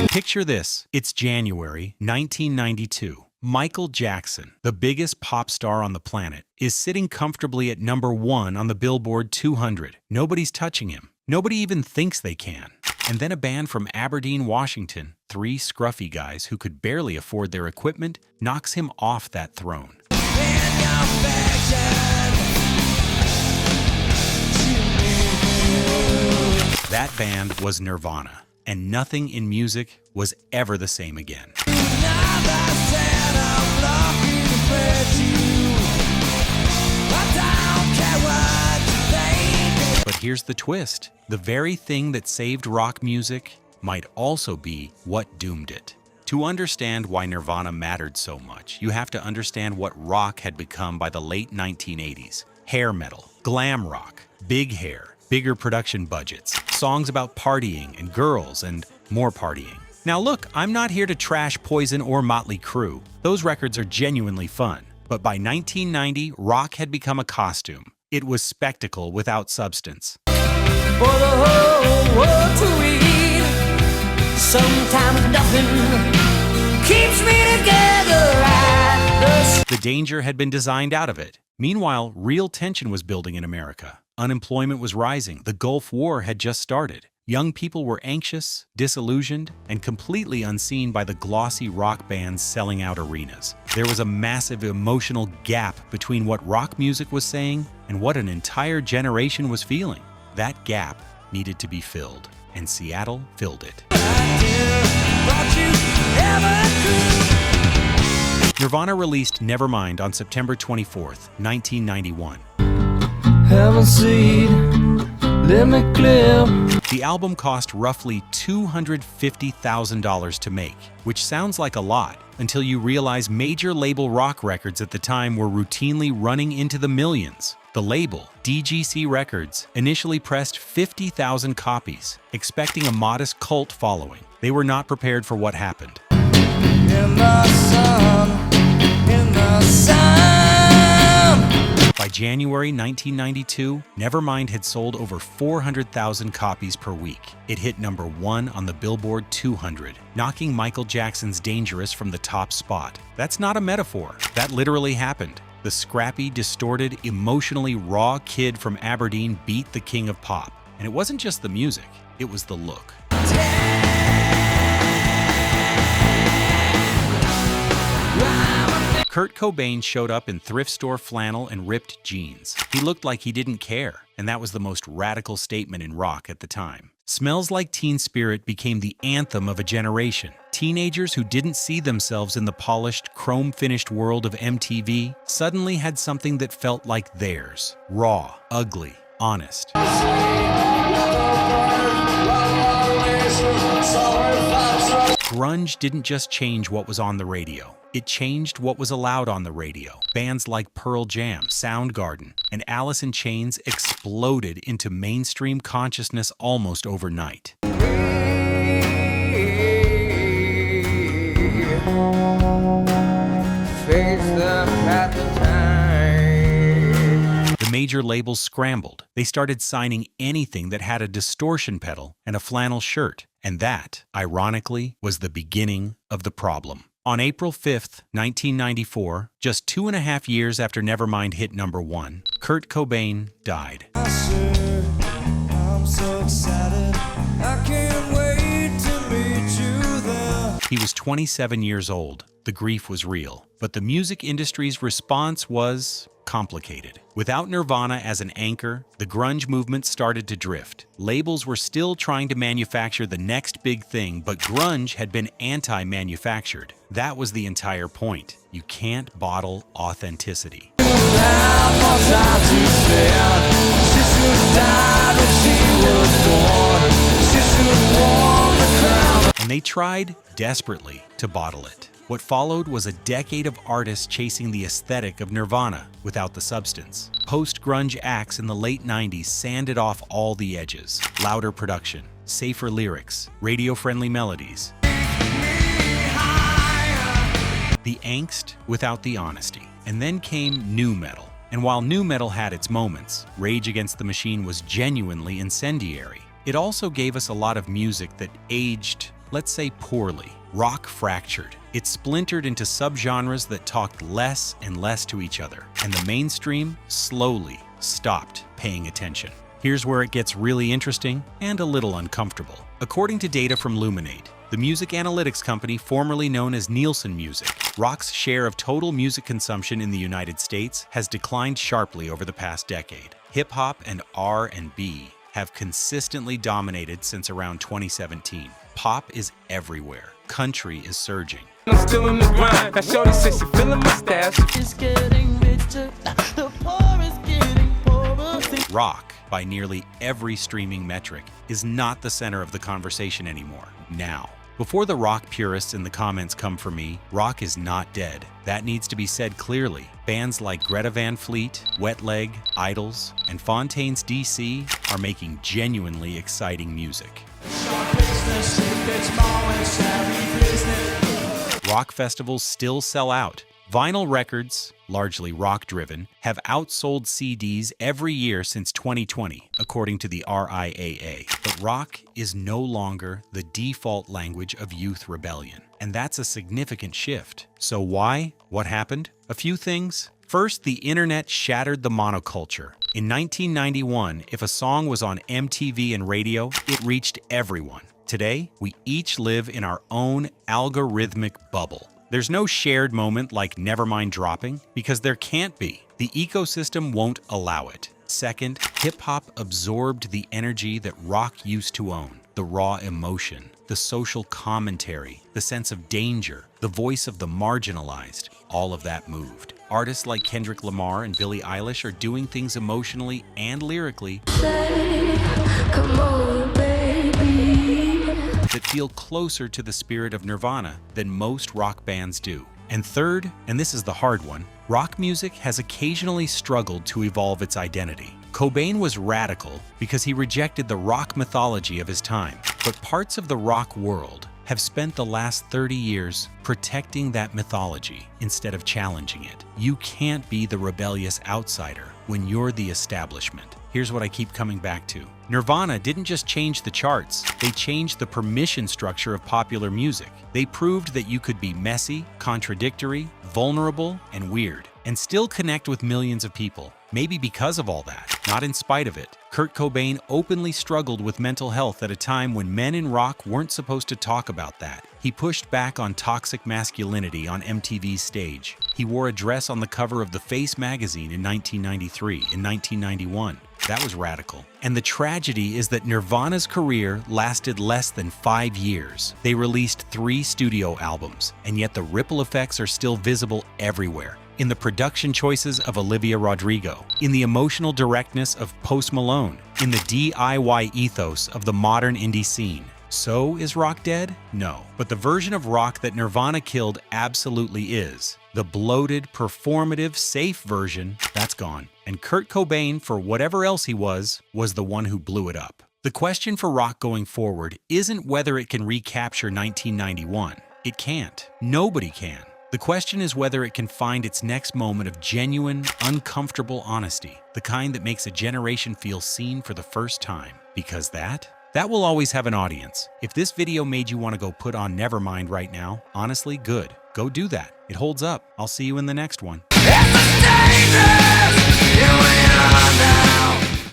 Picture this. It's January 1992. Michael Jackson, the biggest pop star on the planet, is sitting comfortably at #1 on the Billboard 200. Nobody's touching him. Nobody even thinks they can. And then a band from Aberdeen, Washington, 3 scruffy guys who could barely afford their equipment, knocks him off that throne. That band was Nirvana, and nothing in music was ever the same again. But here's the twist. The very thing that saved rock music might also be what doomed it. To understand why Nirvana mattered so much, you have to understand what rock had become by the late 1980s. Hair metal, glam rock, big hair, bigger production budgets, songs about partying and girls and more partying. Now look, I'm not here to trash Poison or Motley Crue. Those records are genuinely fun. But by 1990, rock had become a costume. It was spectacle without substance. For the whole world to read, sometimes nothing keeps me together at the danger had been designed out of it. Meanwhile, real tension was building in America. Unemployment was rising. The Gulf War had just started. Young people were anxious, disillusioned, and completely unseen by the glossy rock bands selling out arenas. There was a massive emotional gap between what rock music was saying and what an entire generation was feeling. That gap needed to be filled, and Seattle filled it. Nirvana released Nevermind on September 24th, 1991. Heaven seed, let me clear. The album cost roughly $250,000 to make, which sounds like a lot until you realize major label rock records at the time were routinely running into the millions. The label, DGC Records, initially pressed 50,000 copies, expecting a modest cult following. They were not prepared for what happened. In the sun. By January 1992, Nevermind had sold over 400,000 copies per week. It hit #1 on the Billboard 200, knocking Michael Jackson's Dangerous from the top spot. That's not a metaphor. That literally happened. The scrappy, distorted, emotionally raw kid from Aberdeen beat the king of pop. And it wasn't just the music, it was the look. Kurt Cobain showed up in thrift store flannel and ripped jeans. He looked like he didn't care, and that was the most radical statement in rock at the time. Smells Like Teen Spirit became the anthem of a generation. Teenagers who didn't see themselves in the polished, chrome-finished world of MTV suddenly had something that felt like theirs. Raw, ugly, honest. Grunge didn't just change what was on the radio. It changed what was allowed on the radio. Bands like Pearl Jam, Soundgarden, and Alice in Chains exploded into mainstream consciousness almost overnight. The major labels scrambled. They started signing anything that had a distortion pedal and a flannel shirt. And that, ironically, was the beginning of the problem. On April 5th, 1994, just 2.5 years after Nevermind hit #1, Kurt Cobain died. He was 27 years old. The grief was real, but the music industry's response was complicated. Without Nirvana as an anchor, the grunge movement started to drift. Labels were still trying to manufacture the next big thing, but grunge had been anti-manufactured. That was the entire point. You can't bottle authenticity. And they tried desperately to bottle it. What followed was a decade of artists chasing the aesthetic of Nirvana without the substance. Post-grunge acts in the late 90s sanded off all the edges. Louder production, safer lyrics, radio-friendly melodies. The angst without the honesty. And then came nu metal. And while nu metal had its moments, Rage Against the Machine was genuinely incendiary. it also gave us a lot of music that aged, let's say, poorly. Rock fractured. It splintered into subgenres that talked less and less to each other, and the mainstream slowly stopped paying attention. Here's where it gets really interesting and a little uncomfortable. According to data from Luminate, the music analytics company formerly known as Nielsen Music, rock's share of total music consumption in the United States has declined sharply over the past decade. Hip-hop and R&B have consistently dominated since around 2017. Pop is everywhere. Country is surging. I'm still in the grind. Now shorty says she feeling my stash. It's getting richer. The poor is getting poorer. Rock, by nearly every streaming metric, is not the center of the conversation anymore. Now, before the rock purists in the comments come for me, rock is not dead. That needs to be said clearly. Bands like Greta Van Fleet, Wet Leg, Idols, and Fontaine's DC are making genuinely exciting music. Rock festivals still sell out. Vinyl records, largely rock-driven, have outsold CDs every year since 2020, according to the RIAA. But rock is no longer the default language of youth rebellion, and that's a significant shift. So why? What happened? A few things. First, the internet shattered the monoculture. In 1991, if a song was on MTV and radio, it reached everyone. Today, we each live in our own algorithmic bubble. There's no shared moment like Nevermind dropping, because there can't be. The ecosystem won't allow it. Second, hip-hop absorbed the energy that rock used to own. The raw emotion, the social commentary, the sense of danger, the voice of the marginalized, all of that moved. Artists like Kendrick Lamar and Billie Eilish are doing things emotionally and lyrically Come on, baby. that feel closer to the spirit of Nirvana than most rock bands do. And third, and this is the hard one, rock music has occasionally struggled to evolve its identity. Cobain was radical because he rejected the rock mythology of his time, but parts of the rock world have spent the last 30 years protecting that mythology instead of challenging it. You can't be the rebellious outsider when you're the establishment. Here's what I keep coming back to. Nirvana didn't just change the charts, they changed the permission structure of popular music. They proved that you could be messy, contradictory, vulnerable, and weird, and still connect with millions of people. Maybe because of all that, not in spite of it. Kurt Cobain openly struggled with mental health at a time when men in rock weren't supposed to talk about that. He pushed back on toxic masculinity on MTV's stage. He wore a dress on the cover of The Face magazine in 1993, in 1991. That was radical. And the tragedy is that Nirvana's career lasted less than 5 years. They released 3 studio albums, and yet the ripple effects are still visible everywhere. In the production choices of Olivia Rodrigo, in the emotional directness of Post Malone, in the DIY ethos of the modern indie scene. So is rock dead? No. But the version of rock that Nirvana killed absolutely is. The bloated, performative, safe version, that's gone. And Kurt Cobain, for whatever else he was the one who blew it up. The question for rock going forward isn't whether it can recapture 1991. It can't. Nobody can. The question is whether it can find its next moment of genuine, uncomfortable honesty, the kind that makes a generation feel seen for the first time. Because that will always have an audience. If this video made you want to go put on Nevermind right now, honestly, good. Go do that. It holds up. I'll see you in the next one. It's dangerous. Here we are now.